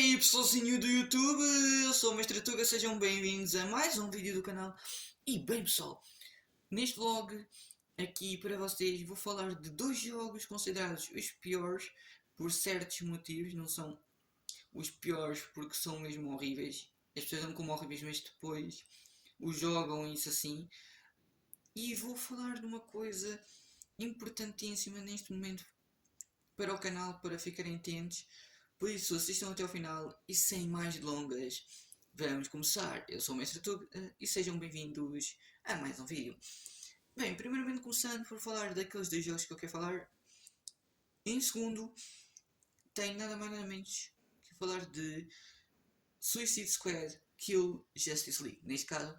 aí pessoalzinho do YouTube, eu sou o Mestre Tuga, sejam bem-vindos a mais um vídeo do canal. E bem pessoal, neste vlog aqui para vocês vou falar de dois jogos considerados os piores por certos motivos. Não são os piores porque são mesmo horríveis, as pessoas dão como horríveis mas depois os jogam isso assim. E vou falar de uma coisa importantíssima neste momento para o canal, para ficarem atentos. Por isso, assistam até ao final e sem mais delongas, vamos começar. Eu sou o Mestre Tug e sejam bem-vindos a mais um vídeo. Bem, primeiramente começando por falar daqueles dois jogos que eu quero falar. Em segundo, tenho nada mais nada menos que falar de Suicide Squad Kill Justice League. Neste caso,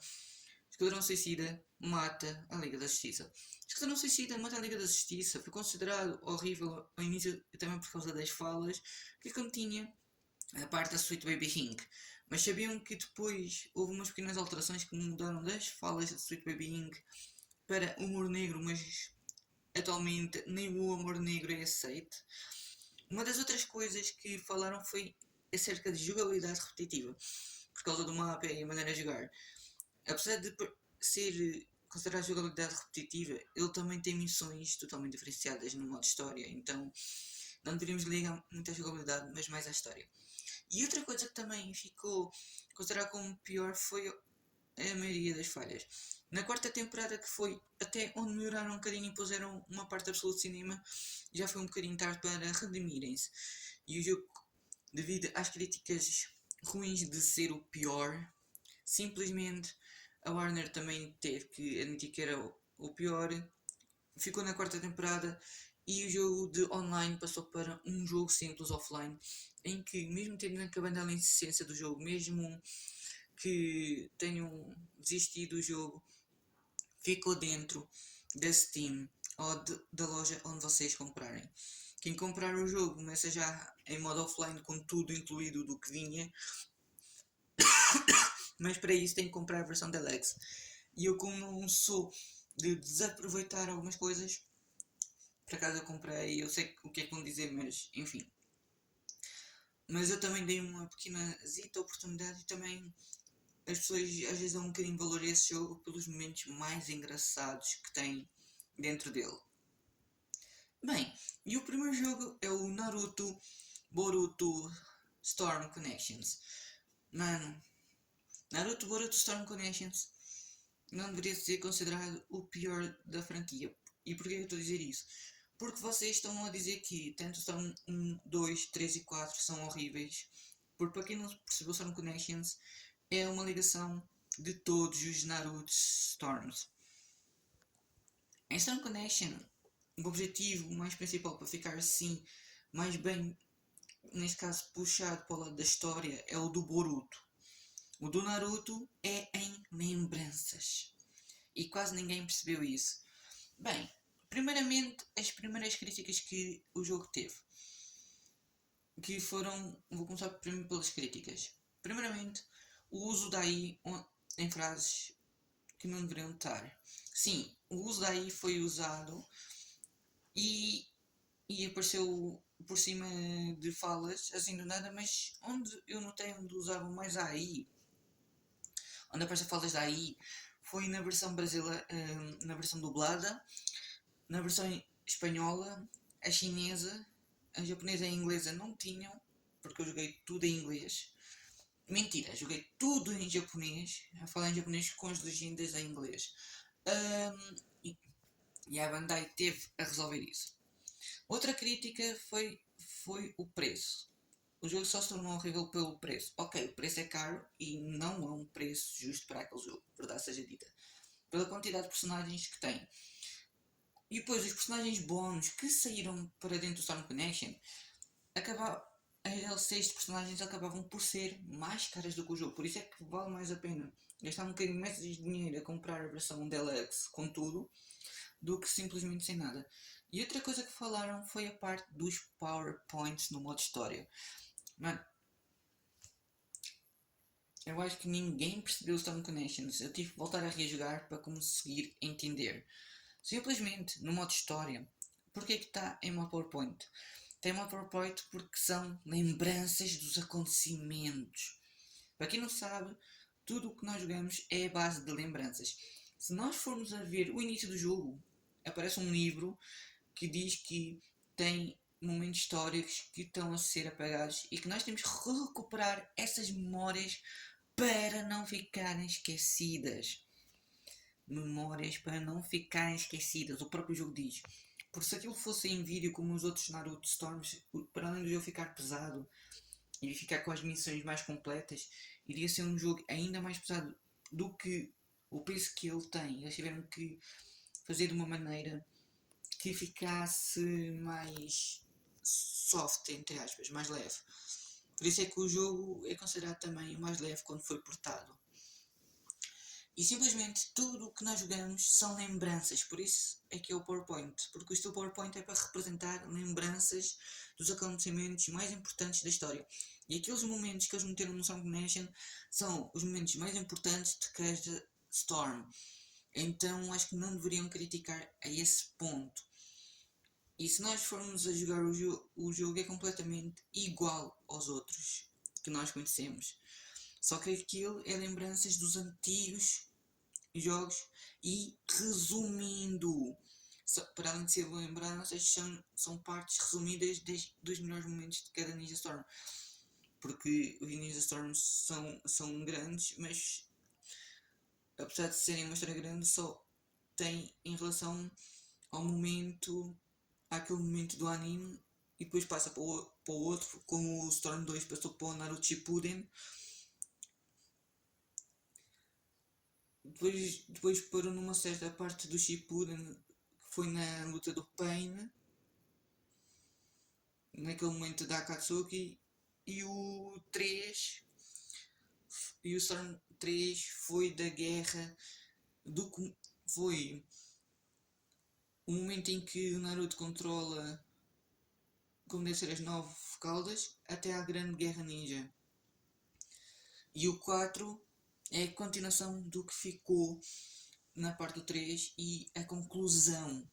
Esquadrão Suicida mata a Liga da Justiça. Esquadrão Suicida mata a Liga da Justiça foi considerado horrível ao início também por causa das falas que continha a parte da Sweet Baby Inc. Mas sabiam que depois houve umas pequenas alterações que mudaram das falas da Sweet Baby Inc. para humor negro, mas atualmente nem o humor negro é aceito. Uma das outras coisas que falaram foi acerca de jogabilidade repetitiva, por causa do mapa e a maneira de jogar. Apesar de ser considerado jogabilidade repetitiva, ele também tem missões totalmente diferenciadas no modo história, então não deveríamos ligar muito à jogabilidade, mas mais à história. E outra coisa que também ficou considerada como pior foi a maioria das falhas. Na quarta temporada, que foi até onde melhoraram um bocadinho e puseram uma parte absoluta de cinema, já foi um bocadinho tarde para redimirem-se. E o jogo, devido às críticas ruins de ser o pior, simplesmente a Warner também teve que admitir que era o pior, ficou na quarta temporada e o jogo de online passou para um jogo simples offline, em que mesmo tendo acabado a licença do jogo, mesmo que tenham desistido do jogo, ficou dentro da Steam ou da loja onde vocês comprarem. Quem comprar o jogo começa já em modo offline com tudo incluído do que vinha, mas para isso tem que comprar a versão Deluxe. E eu, como não sou de desaproveitar algumas coisas, por acaso eu comprei, eu sei o que é que vão dizer, mas enfim. Mas eu também dei uma pequena zita oportunidade e também as pessoas às vezes dão um bocadinho de valor a esse jogo pelos momentos mais engraçados que tem dentro dele. Bem, e o primeiro jogo é o Naruto Boruto Storm Connections. Mano, Naruto Boruto Storm Connections não deveria ser considerado o pior da franquia. E porquê eu estou a dizer isso? Porque vocês estão a dizer que tanto Storm 1, 2, 3 e 4 são horríveis. Porque para quem não percebeu, Storm Connections é uma ligação de todos os Naruto Storms. Em Storm Connection, o objetivo mais principal para ficar assim, mais bem, neste caso puxado para o lado da história, é o do Boruto. O do Naruto é em lembranças. E quase ninguém percebeu isso. Bem, primeiramente, as primeiras críticas que o jogo teve. Que foram. Vou começar primeiro pelas críticas. Primeiramente, o uso da AI em frases que não deveriam estar. Sim, o uso da AI foi usado e apareceu por cima de falas, assim do nada, mas onde eu notei onde usavam mais a AI, onde aparecem falas da AI, foi na versão brasileira, na versão dublada, na versão espanhola, a chinesa, a japonesa e a inglesa não tinham, porque eu joguei tudo em inglês. Mentira, joguei tudo em japonês, a falar em japonês com as legendas em inglês. E a Bandai teve a resolver isso. Outra crítica foi o preço. O jogo só se tornou horrível pelo preço. Ok, o preço é caro e não é um preço justo para aquele jogo, verdade seja dita. Pela quantidade de personagens que tem. E depois os personagens bónus que saíram para dentro do Storm Connection, as DLCs de personagens acabavam por ser mais caras do que o jogo. Por isso é que vale mais a pena gastar um bocadinho mais de dinheiro a comprar a versão Deluxe com tudo, do que simplesmente sem nada. E outra coisa que falaram foi a parte dos PowerPoints no modo história. Mano, eu acho que ninguém percebeu o Storm Connections. Eu tive que voltar a rejogar para conseguir entender. Simplesmente, no modo história, porque é que está em modo PowerPoint? tem uma PowerPoint porque são lembranças dos acontecimentos. Para quem não sabe, tudo o que nós jogamos é a base de lembranças. Se nós formos a ver o início do jogo, aparece um livro que diz que tem momentos históricos que estão a ser apagados e que nós temos que recuperar essas memórias para não ficarem esquecidas. Memórias para não ficarem esquecidas, o próprio jogo diz. Porque se aquilo fosse em vídeo como os outros Naruto Storms, para além do jogo ficar pesado e ficar com as missões mais completas, iria ser um jogo ainda mais pesado do que o peso que ele tem. Eles tiveram que fazer de uma maneira que ficasse mais soft, entre aspas, mais leve. Por isso é que o jogo é considerado também o mais leve quando foi portado. E simplesmente tudo o que nós jogamos são lembranças, por isso é que é o PowerPoint, porque o estilo PowerPoint é para representar lembranças dos acontecimentos mais importantes da história. E aqueles momentos que eles meteram no Storm Nation são os momentos mais importantes de cada Storm. Então acho que não deveriam criticar a esse ponto. E se nós formos a jogar o jogo é completamente igual aos outros que nós conhecemos. Só que aquilo é lembranças dos antigos jogos e resumindo. Para além de ser lembranças, são partes resumidas dos melhores momentos de cada Ninja Storm. Porque os Ninja Storms são grandes, mas apesar de serem uma história grande, só tem em relação ao momento, àquele momento do anime, e depois passa para o outro, como o Storm 2 passou para o Naruto Shippuden. Depois parou numa certa parte do Shippuden, que foi na luta do Pain, naquele momento da Akatsuki, e o 3 e o Storm 3 foi da guerra do foi o momento em que o Naruto controla como deve ser as 9 caudas até à Grande Guerra Ninja. E o 4 é a continuação do que ficou na parte do 3 e a conclusão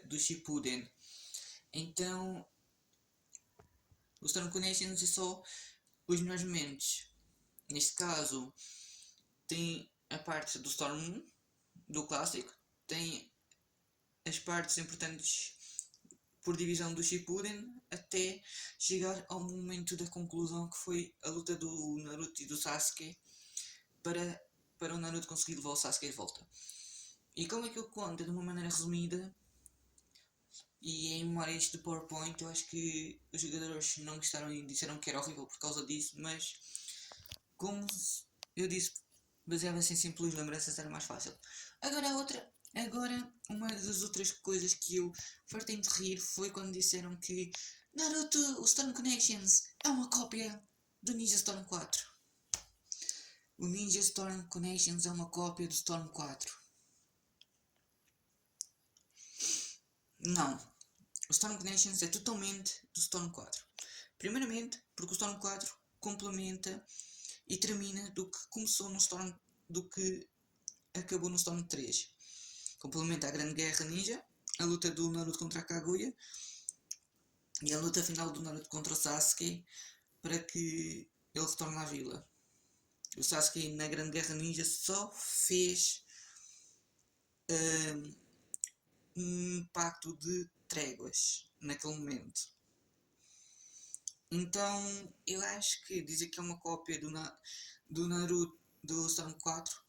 do Shippuden. Então, o Storm Connections é só os melhores momentos. Neste caso, tem a parte do Storm 1, do clássico, tem as partes importantes por divisão do Shippuden, até chegar ao momento da conclusão, que foi a luta do Naruto e do Sasuke, para o Naruto conseguir levar o Sasuke de volta. E como é que eu conto de uma maneira resumida e em memórias de PowerPoint, eu acho que os jogadores não gostaram e disseram que era horrível por causa disso, mas como eu disse, baseava-se em simples lembranças, era mais fácil. Agora, uma das outras coisas que eu fartei de rir foi quando disseram que Naruto, o Storm Connections, é uma cópia do Ninja Storm 4. O Ninja Storm Connections é uma cópia do Storm 4. Não. O Storm Connections é totalmente do Storm 4. Primeiramente, porque o Storm 4 complementa e termina do que começou no Storm, do que acabou no Storm 3. Complementa a Grande Guerra Ninja, a luta do Naruto contra a Kaguya e a luta final do Naruto contra o Sasuke para que ele retorne à vila. O Sasuke na Grande Guerra Ninja só fez um pacto de tréguas naquele momento. Então eu acho que dizer que é uma cópia do Naruto do Storm 4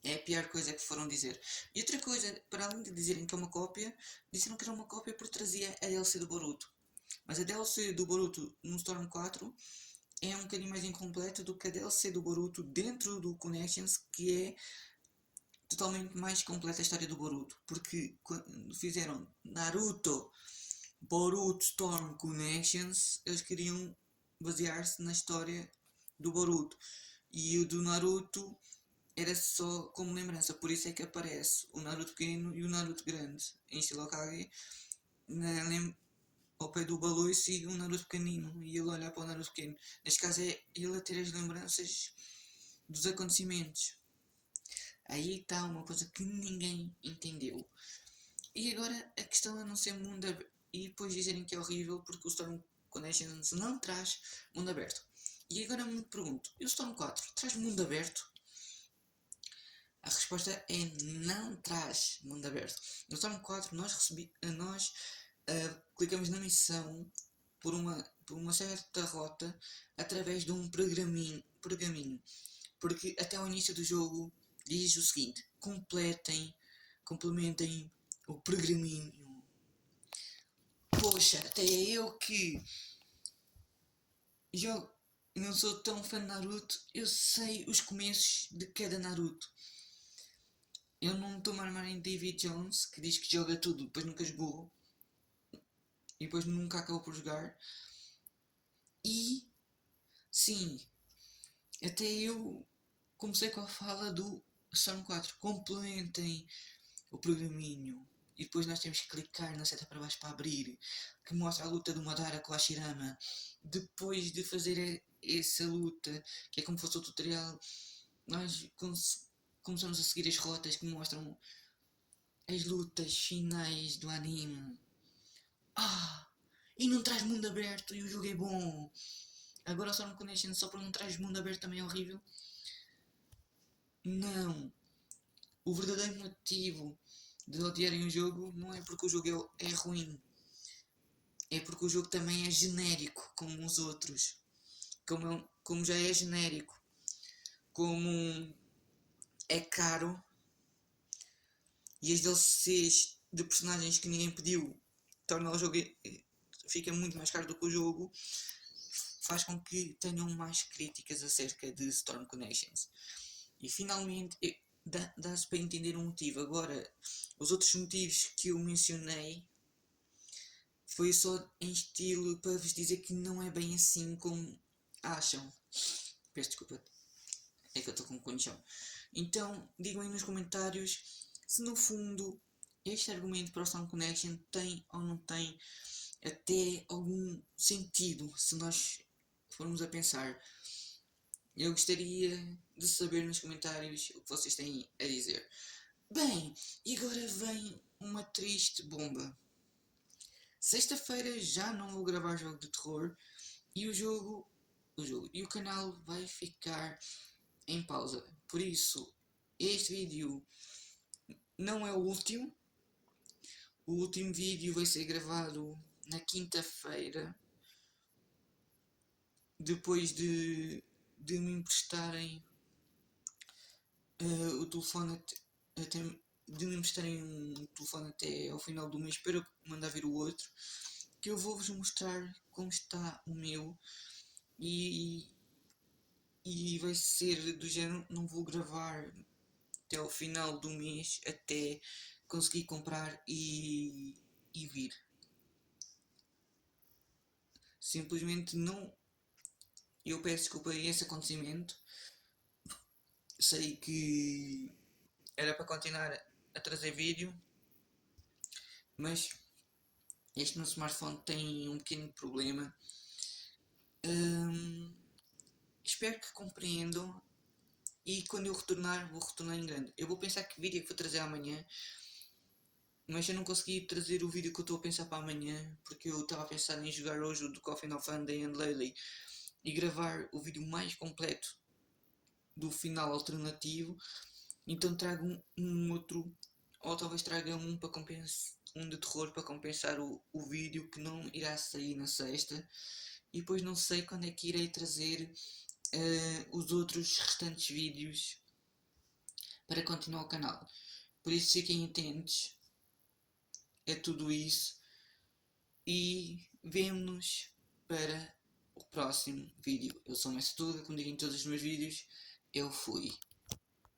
é a pior coisa que foram dizer. E outra coisa, para além de dizerem que é uma cópia, disseram que era uma cópia porque trazia a DLC do Boruto. Mas a DLC do Boruto no Storm 4 é um bocadinho mais incompleto do que a DLC do Boruto dentro do Connections, que é totalmente mais completa a história do Boruto. Porque quando fizeram Naruto, Boruto Storm Connections, eles queriam basear-se na história do Boruto. E o do Naruto era só como lembrança, por isso é que aparece o Naruto pequeno e o Naruto grande em estilo Hokage ao pé do balão e siga um Naruto pequenino e ele olhar para o Naruto pequeno. Neste caso é ele a ter as lembranças dos acontecimentos. Aí está uma coisa que ninguém entendeu. E agora a questão é não ser mundo e depois dizerem que é horrível porque o Storm Connections não traz mundo aberto. E agora me pergunto, e o Storm 4 traz mundo aberto? A resposta é não traz mundo aberto. No Storm 4 nós clicamos na missão por uma certa rota através de um pergaminho. Porque até ao início do jogo diz o seguinte: complementem o pergaminho. Poxa, até eu que jogo, não sou tão fã de Naruto, eu sei os começos de cada Naruto. Eu não estou a armar em David Jones, que diz que joga tudo, depois nunca jogou. E depois nunca acabou por jogar. E, sim, até eu comecei com a fala do Storm 4. Complementem o programinho. E depois nós temos que clicar na seta para baixo para abrir, que mostra a luta do Madara com a Hashirama. Depois de fazer essa luta, que é como fosse o tutorial, nós começamos a seguir as rotas que mostram as lutas finais do anime. E não traz mundo aberto e o jogo é bom. Agora o Storm Connection só por não traz mundo aberto também é horrível. Não. O verdadeiro motivo de odiarem o jogo não é porque o jogo é ruim. É porque o jogo também é genérico, como os outros. Como já é genérico. Como é caro. E as DLCs de personagens que ninguém pediu torna o jogo... Fica muito mais caro do que o jogo. Faz com que tenham mais críticas acerca de Storm Connections. E finalmente dá-se para entender um motivo. Agora, os outros motivos que eu mencionei foi só em estilo para vos dizer que não é bem assim como acham. Peço desculpa, é que eu estou com condição. Então, digam aí nos comentários se no fundo este argumento para o Storm Connection tem ou não tem até algum sentido, se nós formos a pensar. Eu gostaria de saber nos comentários o que vocês têm a dizer. Bem, e agora vem uma triste bomba. Sexta-feira já não vou gravar jogo de terror e o canal vai ficar em pausa. Por isso, este vídeo não é o último. O último vídeo vai ser gravado na quinta-feira, depois de me emprestarem o telefone de me emprestarem um telefone até ao final do mês para mandar vir o outro, que eu vou-vos mostrar como está o meu e vai ser do género, não vou gravar até ao final do mês até conseguir comprar e vir. Simplesmente não. Eu peço desculpa a esse acontecimento. Sei que era para continuar a trazer vídeo, mas este meu smartphone tem um pequeno problema. Espero que compreendam e quando eu retornar, vou retornar em grande. Eu vou pensar que vídeo é que vou trazer amanhã, mas eu não consegui trazer o vídeo que eu estou a pensar para amanhã, porque eu estava a pensar em jogar hoje o do Coffin of Sunday and Lately e gravar o vídeo mais completo do final alternativo. Então trago um outro, ou talvez traga um para compensar, um de terror para compensar o vídeo que não irá sair na sexta. E depois não sei quando é que irei trazer os outros restantes vídeos para continuar o canal. Por isso fiquem atentos a tudo isso e vemo-nos para o próximo vídeo. Eu sou o Mestre Tuga, como digo em todos os meus vídeos, eu fui.